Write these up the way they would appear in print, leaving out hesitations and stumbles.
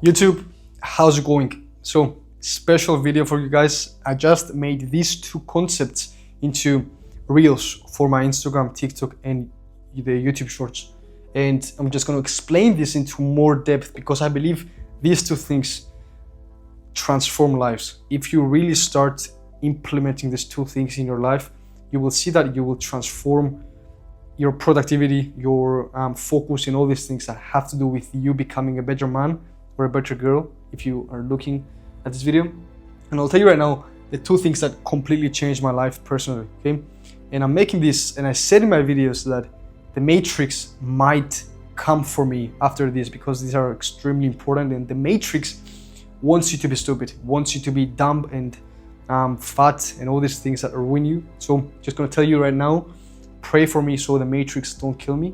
YouTube, how's it going? So, special video for you guys. I just made these two concepts into reels for my Instagram, TikTok, and the YouTube shorts. And I'm just going to explain this into more depth because I believe these two things transform lives. If you really start implementing these two things in your life, you will see that you will transform your productivity, your focus, and all these things that have to do with you becoming a better man or a better girl if you are looking at this video. And I'll tell you right now the two things that completely changed my life personally, okay? And I'm making this, and I said in my videos that the matrix might come for me after this because these are extremely important, and the matrix wants you to be stupid, wants you to be dumb and fat and all these things that ruin you. So just gonna tell you right now, pray for me so the matrix don't kill me.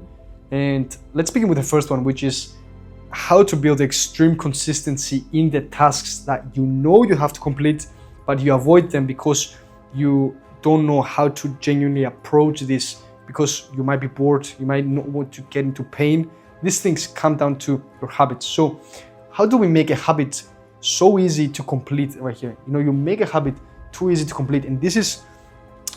And let's begin with the first one, which is how to build extreme consistency in the tasks that you know you have to complete, but you avoid them because you don't know how to genuinely approach this, because you might be bored, you might not want to get into pain. These things come down to your habits. So how do we make a habit so easy to complete right here? You know, you make a habit too easy to complete, and this is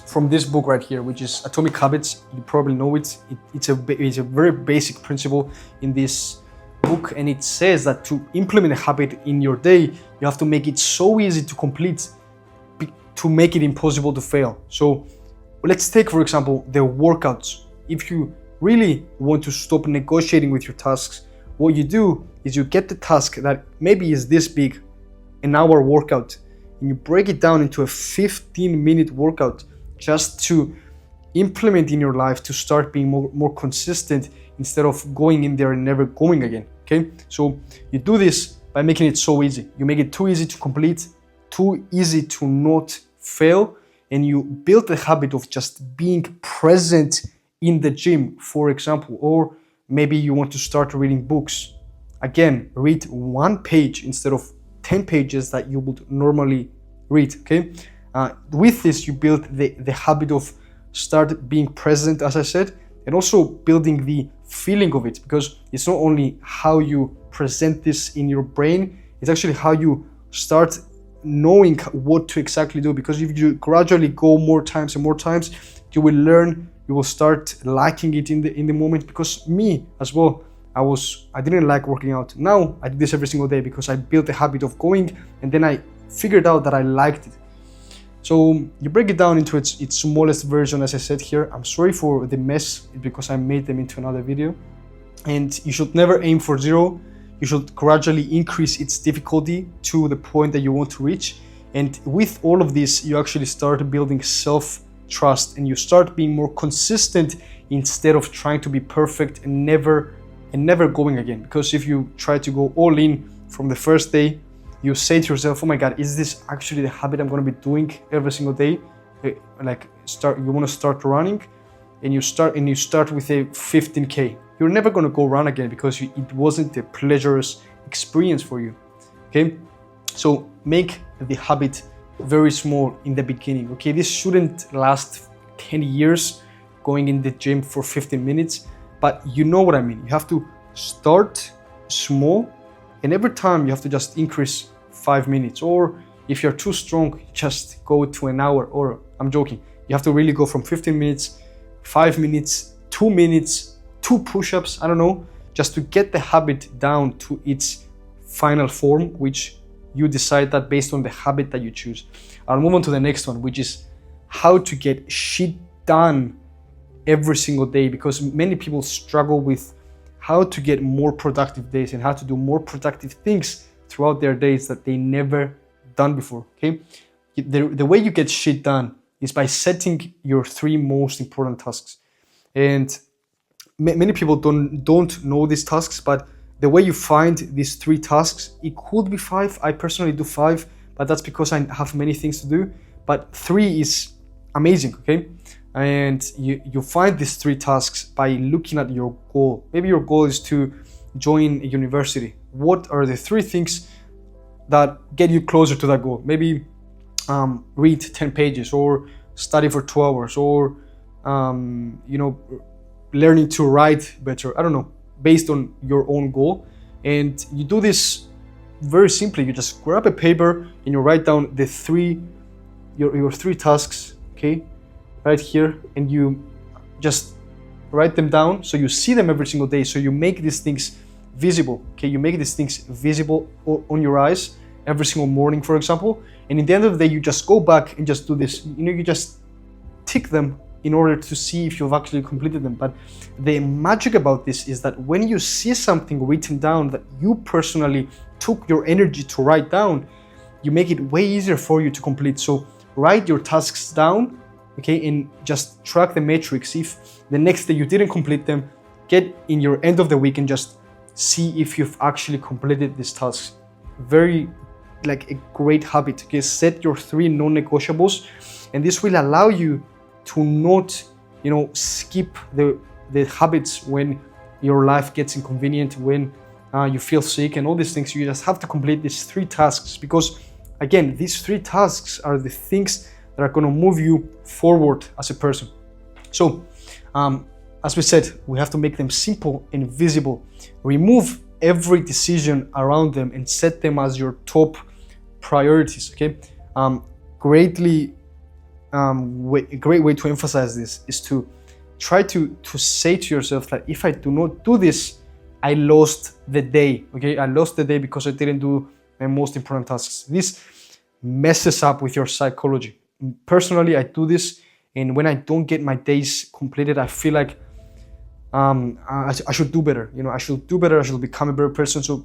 from this book right here, which is Atomic Habits. You probably know it. It's a very basic principle in this book, and it says that to implement a habit in your day, you have to make it so easy to complete to make it impossible to fail. So let's take, for example, the workouts. If you really want to stop negotiating with your tasks, what you do is you get the task that maybe is this big, an hour workout, and you break it down into a 15-minute workout just to implement in your life to start being more consistent instead of going in there and never going again, okay? So you do this by making it so easy. You make it too easy to complete, too easy to not fail, and you build the habit of just being present in the gym, for example. Or maybe you want to start reading books. Again, read one page instead of 10 pages that you would normally read, okay? With this, you build the habit of start being present, as I said, and also building the feeling of it, because it's not only how you present this in your brain, it's actually how you start knowing what to exactly do. Because if you gradually go more times and more times, you will learn, you will start liking it in the moment. Because me as well, I didn't like working out. Now I do this every single day because I built a habit of going, and then I figured out that I liked it. So you break it down into its smallest version, as I said here. I'm sorry for the mess because I made them into another video. And you should never aim for zero. You should gradually increase its difficulty to the point that you want to reach. And with all of this, you actually start building self-trust, and you start being more consistent instead of trying to be perfect and never going again. Because if you try to go all in from the first day, you say to yourself, oh my God, is this actually the habit I'm going to be doing every single day? You want to start running, and you start with a 15K. You're never going to go run again because it wasn't a pleasurous experience for you, okay? So make the habit very small in the beginning, okay? This shouldn't last 10 years going in the gym for 15 minutes, but you know what I mean. You have to start small, and every time you have to just increase 5 minutes, or if you're too strong, just go to an hour. Or I'm joking, you have to really go from 15 minutes, 5 minutes, 2 minutes, 2 push-ups, I don't know, just to get the habit down to its final form, which you decide that based on the habit that you choose. I'll move on to the next one, which is how to get shit done every single day, because many people struggle with how to get more productive days and how to do more productive things throughout their days that they never done before, okay? The way you get shit done is by setting your 3 most important tasks. And many people don't know these tasks, but the way you find these 3 tasks, it could be 5. I personally do 5, but that's because I have many things to do. But 3 is amazing, okay? And you find these 3 tasks by looking at your goal. Maybe your goal is to join a university. What are the 3 things that get you closer to that goal? Maybe read 10 pages, or study for 2 hours, or learning to write better. I don't know, based on your own goal. And you do this very simply, you just grab a paper and you write down your three tasks, okay, right here, and you just write them down so you see them every single day. So you make these things visible, okay? You make these things visible on your eyes every single morning, for example. And in the end of the day, you just go back and just do this. You just tick them in order to see if you've actually completed them. But the magic about this is that when you see something written down that you personally took your energy to write down, you make it way easier for you to complete. So write your tasks down, okay, and just track the metrics. If the next day you didn't complete them, get in your end of the week and just see if you've actually completed these tasks. Very like a great habit. Okay, set your 3 non-negotiables, and this will allow you to not, skip the habits when your life gets inconvenient, when you feel sick and all these things. You just have to complete these 3 tasks, because again, these 3 tasks are the things that are going to move you forward as a person. So as we said, we have to make them simple and visible. Remove every decision around them and set them as your top priorities, okay? A great way to emphasize this is to try to say to yourself that if I do not do this, I lost the day, okay? I lost the day because I didn't do my most important tasks. This messes up with your psychology. Personally, I do this, and when I don't get my days completed, I feel like I should do better. I should do better. I should become a better person. So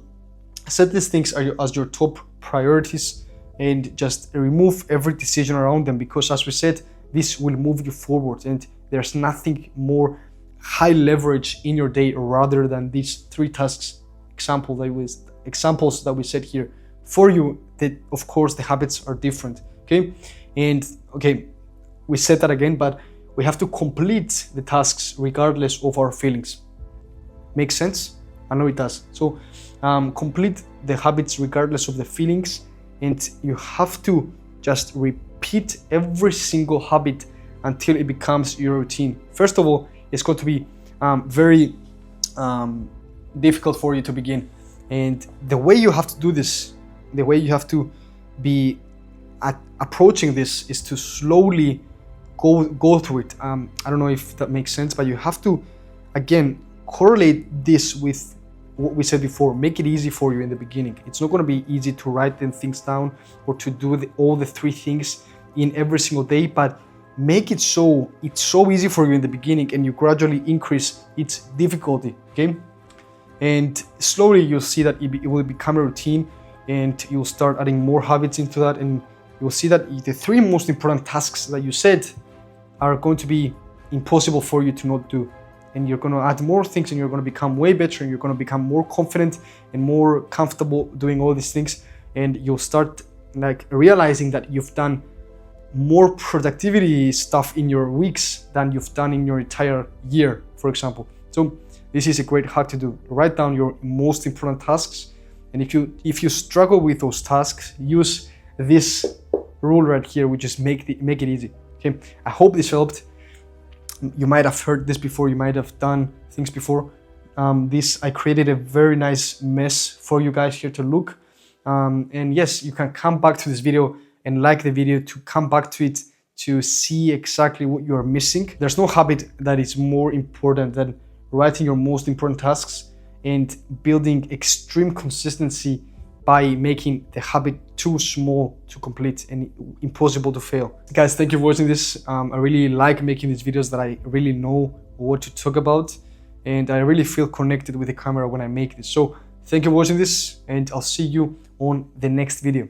set these things as your top priorities and just remove every decision around them, because as we said, this will move you forward, and there's nothing more high leverage in your day rather than these 3 tasks examples that we said here for you. That of course the habits are different, okay? And okay, we said that again, but we have to complete the tasks regardless of our feelings. Makes sense? I know it does. So complete the habits regardless of the feelings, and you have to just repeat every single habit until it becomes your routine. First of all, it's going to be very difficult for you to begin, and the way you have to do this, the way you have to be approaching this is to slowly go through it. I don't know if that makes sense, but you have to, again, correlate this with what we said before. Make it easy for you in the beginning. It's not going to be easy to write them things down or to do all the 3 things in every single day, but make it so it's so easy for you in the beginning, and you gradually increase its difficulty, okay? And slowly you'll see that it will become a routine, and you'll start adding more habits into that, and you'll see that the 3 most important tasks that you said are going to be impossible for you to not do. And you're going to add more things, and you're going to become way better, and you're going to become more confident and more comfortable doing all these things. And you'll start like realizing that you've done more productivity stuff in your weeks than you've done in your entire year, for example. So this is a great hack to do. Write down your most important tasks, and if you struggle with those tasks, use this rule right here, which is make it easy. Okay, I hope this helped. You might have heard this before, you might have done things before. I created a very nice mess for you guys here to look. And yes, you can come back to this video and like the video to come back to it to see exactly what you are missing. There's no habit that is more important than writing your most important tasks and building extreme consistency by making the habit too small to complete and impossible to fail. Guys, thank you for watching this. I really like making these videos that I really know what to talk about, and I really feel connected with the camera when I make this. So thank you for watching this, and I'll see you on the next video.